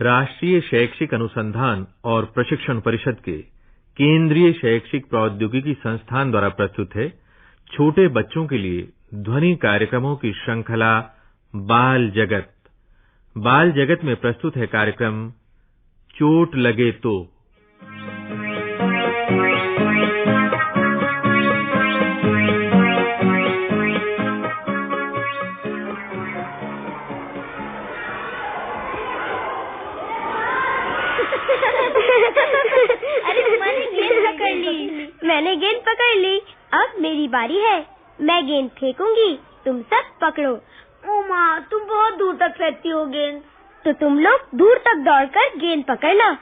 राष्ट्रीय शैक्षिक अनुसंधान और प्रशिक्षण परिषद के केंद्रीय शैक्षिक प्रौद्योगिकी संस्थान द्वारा प्रस्तुत है छोटे बच्चों के लिए ध्वनि कार्यक्रमों की श्रृंखला बाल जगत। बाल जगत में प्रस्तुत है कार्यक्रम चोट लगे तो। मैंने गेंद पकड़ ली। अब मेरी बारी है। मैं गेंद फेंकूंगी, तुम सब पकड़ो। ओ माँ, तुम बहुत दूर तक फेंकती हो गेंद। तो तुम लोग दूर तक दौड़कर गेंद पकड़ना।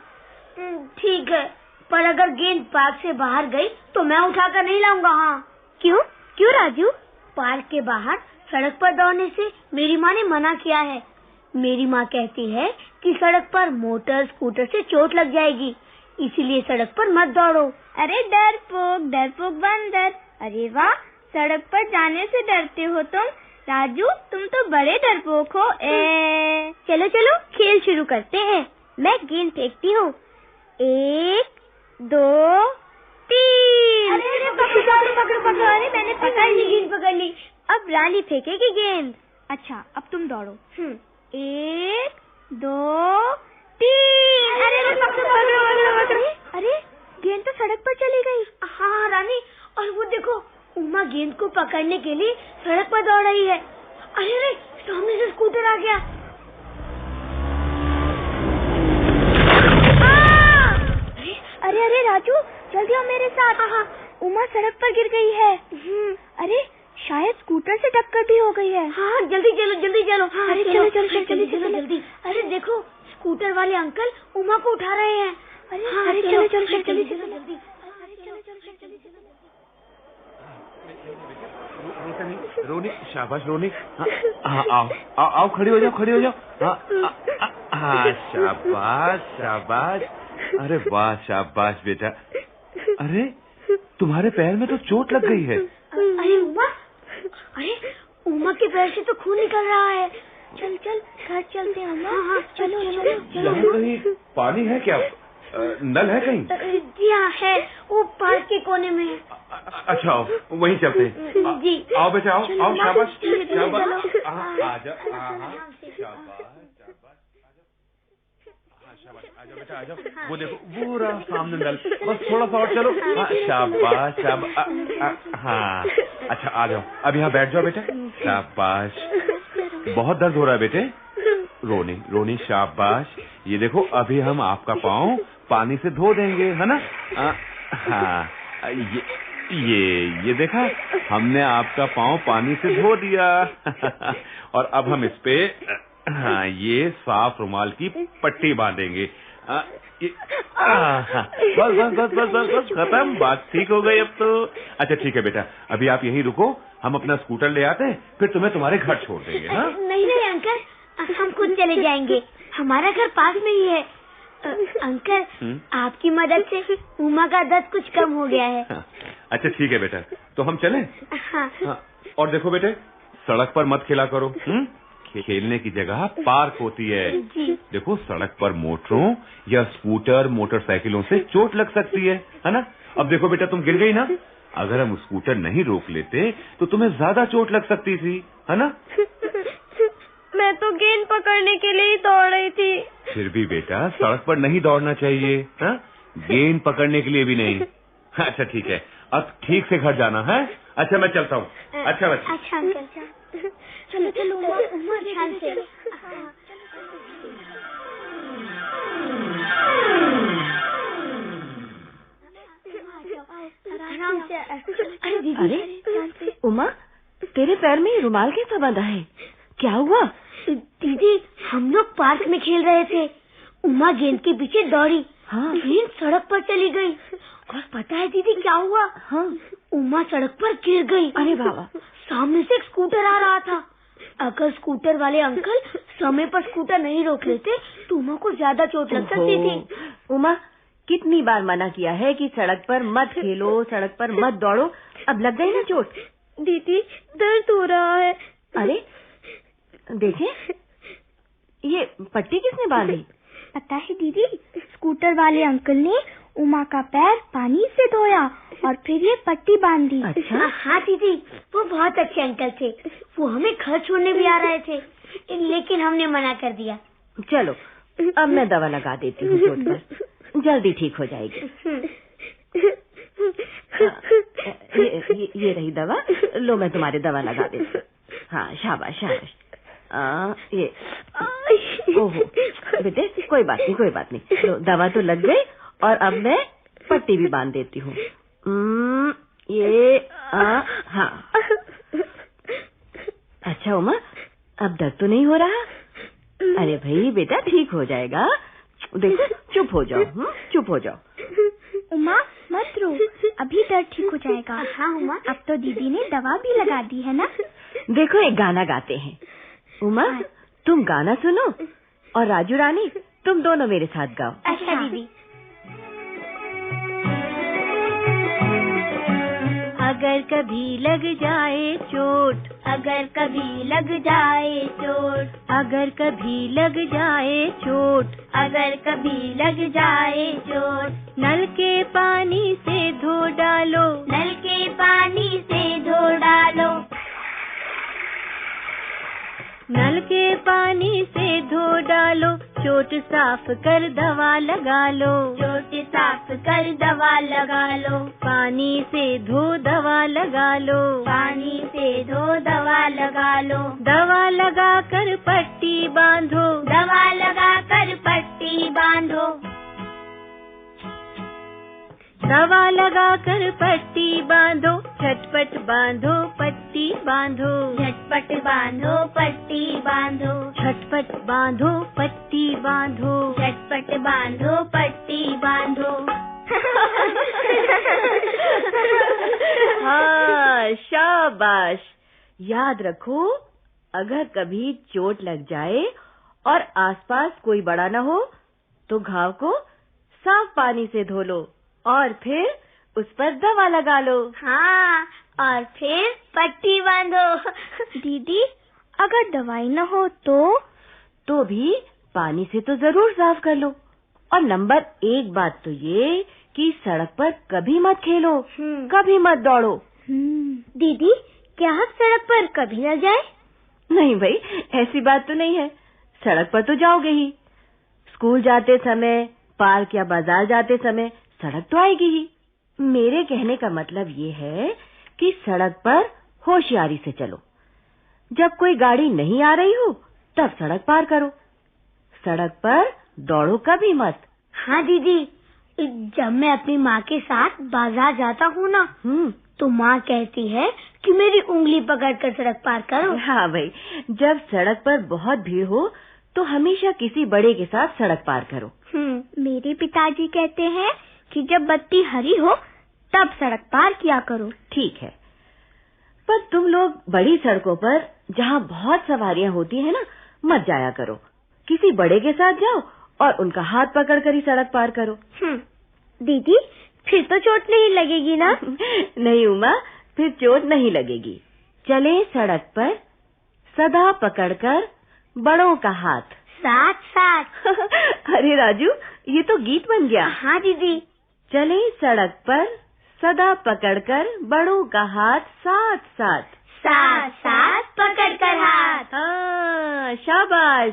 ठीक है, पर अगर गेंद पार्क से बाहर गई तो मैं उठाकर नहीं लाऊंगा। हाँ। क्यों राजू? पार्क के बाहर सड़क पर दौड़ने से मेरी माँ ने मना किया है। मेरी माँ कहती है कि सड़क पर मोटर स्कूटर से चोट लग जाएगी, इसीलिए सड़क पर मत दौड़ो। अरे डरपोक बंदर। अरे वाह, सड़क पर जाने से डरते हो तुम। राजू, तुम तो बड़े डरपोक हो। चलो खेल शुरू करते हैं। मैं गेंद फेंकती हूँ। 1 2 3। अरे पकड़ो। अरे मैंने गेंद पकड़ ली। अब रानी फेंकेगी गेंद। अच्छा, अब तुम दौड़ो। 1 2 3। अरे गेंद तो सड़क पर चली गई। हाँ रानी, और वो देखो, उमा गेंद को पकड़ने के लिए सड़क पर दौड़ रही है। अरे सामने से स्कूटर आ गया। अरे राजू, जल्दी आओ मेरे साथ। उमा सड़क पर गिर गई है। अरे शायद स्कूटर से टक्कर भी हो गई है। हाँ, जल्दी चलो। अरे चलो जल्दी। अरे देखो, स्कूटर वाले अंकल उमा को उठा रहे हैं। अरे चलो जल्दी। रोनी, शाबाश रोनी। आओ, खड़ी हो जाओ। हाँ, शाबाश। अरे वाह, शाबाश बेटा। अरे तुम्हारे पैर में तो चोट लग गई है। अरे उमा के पैर से तो खून निकल रहा है। चल घर चलते हैं उमा। हाँ, चलो। यहाँ कहीं पानी है क्या? नल है कहीं? जी हाँ है, वो पार्क के कोने में है। अच्छा, आओ वहीं चलते हैं। जी। आओ बेटा, आओ शाबाश। आ जाओ। वो देखो, वो रहा सामने नल। बस थोड़ा सा और चलो। शाबाश। हाँ, अच्छा आ जाओ। अब यहाँ बैठ जाओ बेटा। शाबाश। बहुत दर्द हो रहा है बेटे? रोनी शाबाश। ये देखो, अभी हम आपका पाँव पानी से धो देंगे, है ना? हाँ, ये देखा, हमने आपका पाँव पानी से धो दिया। और अब हम इस पे ये साफ रुमाल की पट्टी बांधेंगे। बस खत्म, बात ठीक हो गई अब तो। अच्छा ठीक है बेटा, अभी आप यहीं रुको, हम अपना स्कूटर ले आते हैं, फिर तुम्हें तुम्हारे घर छोड़ देंगे। हाँ? नहीं अंकल, हम खुद चले जाएंगे, हमारा घर पास में ही है। अंकल, आपकी मदद से उमा का दर्द कुछ कम हो गया है। अच्छा ठीक है बेटा, तो हम चलें? हाँ। और देखो बेटे, सड़क पर मत खेला करो। खेलने की जगह पार्क होती है। देखो, सड़क पर मोटरों या स्कूटर मोटरसाइकिलों से चोट लग सकती है ना? अब देखो बेटा, तुम गिर गई ना, अगर हम स्कूटर नहीं रोक लेते तो तुम्हें ज्यादा चोट लग सकती थी, है ना? मैं तो गेंद पकड़ने के लिए ही दौड़ रही थी। फिर भी बेटा, सड़क पर नहीं दौड़ना चाहिए। गेंद पकड़ने के लिए भी नहीं। अच्छा ठीक है, अब ठीक से घर जाना है। अच्छा मैं चलता हूँ। अच्छा बच्चे। अच्छा अंकल, चलो उमा ध्यान से। आराम से। अरे दीदी, उमा, तेरे पैर में रुमाल कैसा बंधा है? क्या हुआ? दीदी, हम लोग पार्क में खेल रहे थे, उमा गेंद के पीछे दौड़ी। हाँ। गेंद सड़क पर चली गई, और पता है दीदी क्या हुआ? हाँ। उमा सड़क पर गिर गई। अरे बाबा, सामने से एक स्कूटर आ रहा था। अगर स्कूटर वाले अंकल समय पर स्कूटर नहीं रोक लेते तो उमा को ज्यादा चोट लग सकती थी। उमा, कितनी बार मना किया है कि सड़क पर मत खेलो, सड़क पर मत दौड़ो। अब लग गई ना चोट? दीदी, दर्द हो रहा है। अरे देखें, ये पट्टी किसने बांधी? पता है दीदी, स्कूटर वाले अंकल ने उमा का पैर पानी से धोया और फिर ये पट्टी बांध दी। अच्छा? हाँ दीदी, वो बहुत अच्छे अंकल थे। वो हमें घर छोड़ने भी आ रहे थे, लेकिन हमने मना कर दिया। चलो अब मैं दवा लगा देती हूँ चोट पर, जल्दी ठीक हो जाएगी। ये रही दवा, लो मैं तुम्हारी दवा लगा देती हूँ। हाँ शाबाश शाबाश। ये ओहो बेटे, कोई बात नहीं, लो दवा तो लग गई और अब मैं पट्टी भी बांध देती हूँ। हाँ। अच्छा उमा, अब दर्द तो नहीं हो रहा? अरे भाई बेटा, ठीक हो जाएगा। देखो, चुप हो जाओ, चुप हो जाओ। उमा मत रो, अभी दर्द ठीक हो जाएगा। हाँ उमा, अब तो दीदी ने दवा भी लगा दी है ना। देखो एक गाना गाते हैं। उमा तुम गाना सुनो और राजू रानी तुम दोनों मेरे साथ गाओ। अच्छा दीदी। अगर कभी लग जाए चोट, अगर कभी लग जाए चोट, अगर कभी लग जाए चोट, अगर कभी लग जाए चोट, नल के पानी से धो डालो, नल के पानी से धो डालो, नल के पानी से धो डालो, चोट साफ कर दवा लगा लो, चोट साफ कर दवा लगा लो, पानी से धो दवा लगा लो, पानी से धो दवा लगा लो, दवा लगा कर पट्टी बांधो, दवा लगा कर पट्टी बांधो, दवा लगा कर पट्टी बांधो, झटपट बांधो पट्टी बांधो, झटपट बांधो पट्टी बांधो, झटपट बांधो पट्टी बांधो, झटपट बांधो पट्टी बांधो। हाँ शाबाश। याद रखो, अगर कभी चोट लग जाए और आसपास कोई बड़ा न हो तो घाव को साफ पानी से धो लो और फिर उस पर दवा लगा लो। हाँ, और फिर पट्टी बांधो। दीदी, अगर दवाई न हो तो भी पानी से तो जरूर साफ कर लो। और नंबर 1 बात तो ये कि सड़क पर कभी मत खेलो, कभी मत दौड़ो। दीदी, क्या आप सड़क पर कभी न जाए? नहीं भाई, ऐसी बात तो नहीं है। सड़क पर तो जाओगे ही। स्कूल जाते समय, पार्क या बाजार जाते समय सड़क तो आएगी ही। मेरे कहने का मतलब ये है कि सड़क पर होशियारी से चलो। जब कोई गाड़ी नहीं आ रही हो तब सड़क पार करो। सड़क पर दौड़ो कभी मत। हाँ दीदी, जब मैं अपनी माँ के साथ बाजार जाता हूँ ना, तो माँ कहती है कि मेरी उंगली पकड़कर सड़क पार करो। हाँ भाई, जब सड़क पर बहुत भीड़ हो तो हमेशा किसी बड़े के साथ सड़क पार करो। मेरे पिताजी कहते हैं कि जब बत्ती हरी हो तब सड़क पार किया करो। ठीक है, पर तुम लोग बड़ी सड़कों पर जहाँ बहुत सवारियाँ होती हैं ना, मत जाया करो। किसी बड़े के साथ जाओ और उनका हाथ पकड़कर ही सड़क पार करो। दीदी, फिर तो चोट नहीं लगेगी ना? नहीं उमा, फिर चोट नहीं लगेगी। चले सड़क पर सदा पकड़कर बड़ों का हाथ, साथ साथ। अरे राजू, ये तो गीत बन गया। हाँ दीदी। चले सड़क पर सदा पकड़कर बड़ों का हाथ, साथ साथ, साथ साथ पकड़कर हाथ। हाँ शाबाश।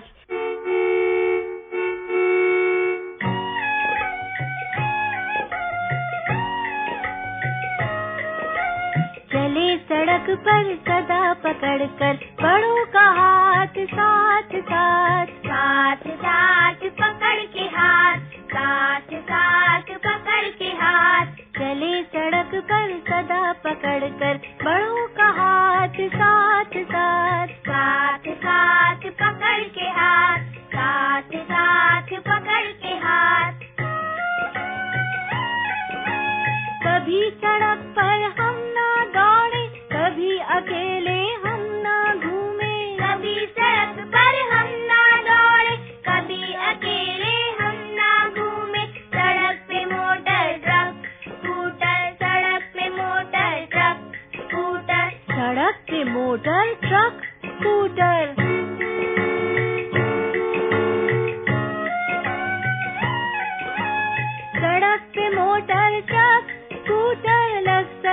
चले सड़क पर सदा पकड़कर बड़ों का हाथ, साथ साथ, साथ साथ पकड़ के हाथ, साथ साथ पकड़ के हाथ। चले सड़क पर सदा पकड़कर बड़ों का हाथ, साथ साथ, साथ साथ पकड़ के हाथ, साथ साथ पकड़ के हाथ। कभी सड़क पर हम ना दौड़े, कभी अकेले हम ना घूमे, कभी सड़क पर हम ना दौड़े, कभी अकेले हम ना घूमे। सड़क पे मोटर ट्रक स्कूटर, सड़क पे मोटर ट्रक स्कूटर, सड़क पे मोटर ट्रक स्कूटर।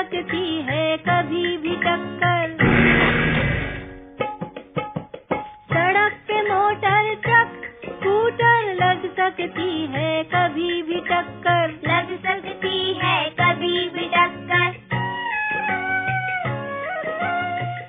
सकती है कभी भी टक्कर। सड़क पे मोटर ट्रक स्कूटर लग सकती है कभी भी टक्कर। लग सकती है कभी भी टक्कर।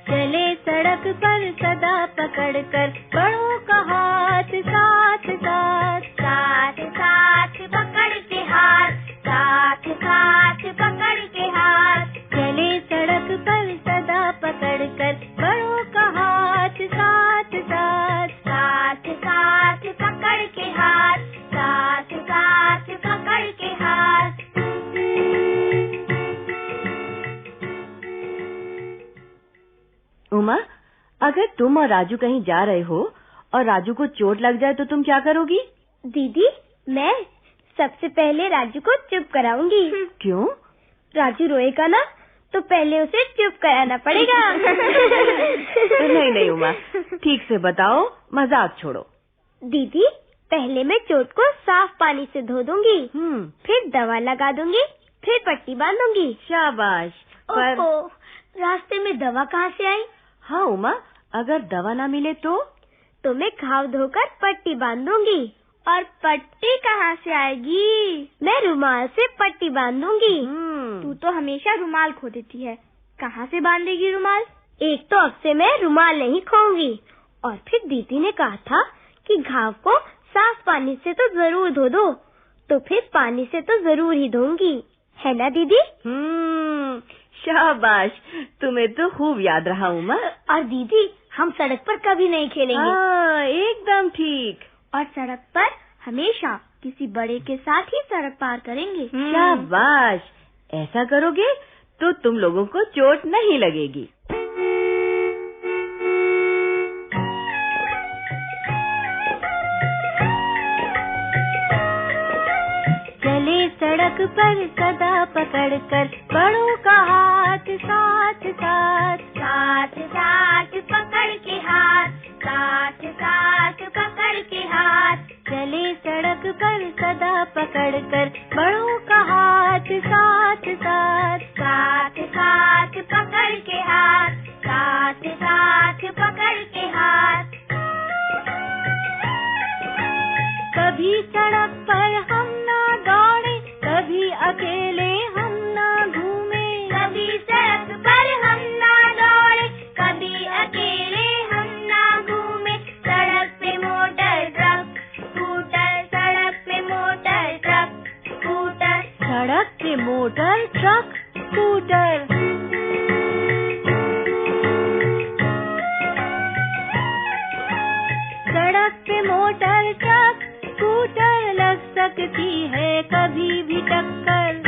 चले सड़क पर सदा पकड़ कर बड़ों का हाथ साथ साथ। साथ साथ पकड़ के हाथ, साथ साथ पकड़ के हाथ। चले सड़क पर सदा पकड़ कर बड़ों का हाथ साथ साथ। साथ साथ पकड़ के हाथ, साथ साथ पकड़ के हाथ। उमा, अगर तुम और राजू कहीं जा रहे हो और राजू को चोट लग जाए तो तुम क्या करोगी? दीदी, मैं सबसे पहले राजू को चुप कराऊंगी। क्यों? राजू रोएगा ना तो पहले उसे चुप कराना पड़ेगा। नहीं नहीं उमा, ठीक से बताओ, मजाक छोड़ो। दीदी, पहले मैं चोट को साफ पानी से धो दूंगी, फिर दवा लगा दूंगी, फिर पट्टी बांधूंगी। शाबाश। पर ओहो, रास्ते में दवा कहाँ से आई? हाँ उमा, अगर दवा ना मिले तो मैं घाव धोकर पट्टी बांधूंगी। और पट्टी कहाँ से आएगी? मैं रुमाल से पट्टी बांधूंगी। तू तो हमेशा रुमाल खो देती है, कहाँ से बांधेगी रुमाल? एक तो अब से मैं रुमाल नहीं खोऊंगी। और फिर दीदी ने कहा था कि घाव को साफ पानी से तो जरूर धो दो, तो फिर पानी से तो जरूर ही धोऊंगी, है ना दीदी? शाबाश, तुम्हें तो खूब याद रहा उमा। और दीदी, हम सड़क पर कभी नहीं खेलेंगे। हाँ, एकदम ठीक। और सड़क पर हमेशा किसी बड़े के साथ ही सड़क पार करेंगे। शाबाश, ऐसा करोगे तो तुम लोगों को चोट नहीं लगेगी। चले सड़क पर सदा पकड़ कर बड़ों का हाथ साथ साथ। साथ साथ पकड़ के हाथ, साथ साथ पकड़ के हाथ। चले सड़क पर सदा पकड़ कर बड़ों का हाथ साथ साथ। साथ साथ पकड़ के हाथ, साथ साथ पकड़ के हाथ। कभी सड़क पर हम ना दौड़े, कभी अकेले हम ना घूमे। कभी सड़क पर हम ना दौड़े, कभी अकेले हम ना घूमे। सड़क पे मोटर ट्रक स्कूटर, सड़क पे मोटर ट्रक स्कूटर। सड़क पे मोटर ट्रक स्कूटर। सड़क पे मोटर ट्रक स्कूटर लग सकती है कभी भी टक्कर।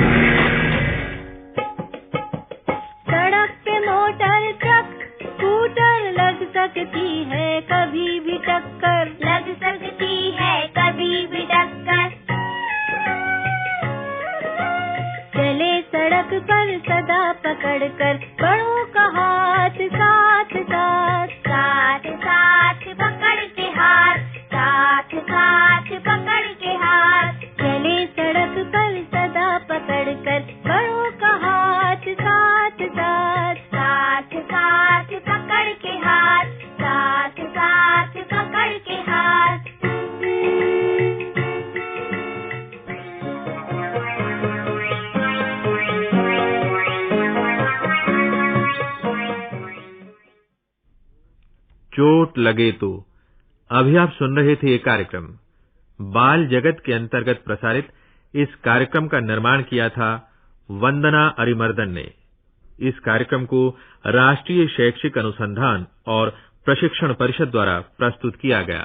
सड़क पे मोटर ट्रक स्कूटर लग सकती है कभी भी टक्कर। लग सकती है कभी भी टक्कर। चले सड़क पर सदा पकड़ कर बड़ों का हाथ साथ साथ। साथ साथ पकड़ के हाथ, साथ साथ पकड़ के हाथ। चले सड़क पर सदा पकड़ कर बड़ों का हाथ साथ साथ। साथ साथ पकड़ के हाथ, साथ साथ पकड़ के हाथ। चोट लगे तो। अभी आप सुन रहे थे ये कार्यक्रम। बाल जगत के अंतर्गत प्रसारित इस कार्यक्रम का निर्माण किया था वंदना अरिमर्दन ने। इस कार्यक्रम को राष्ट्रीय शैक्षिक अनुसंधान और प्रशिक्षण परिषद द्वारा प्रस्तुत किया गया।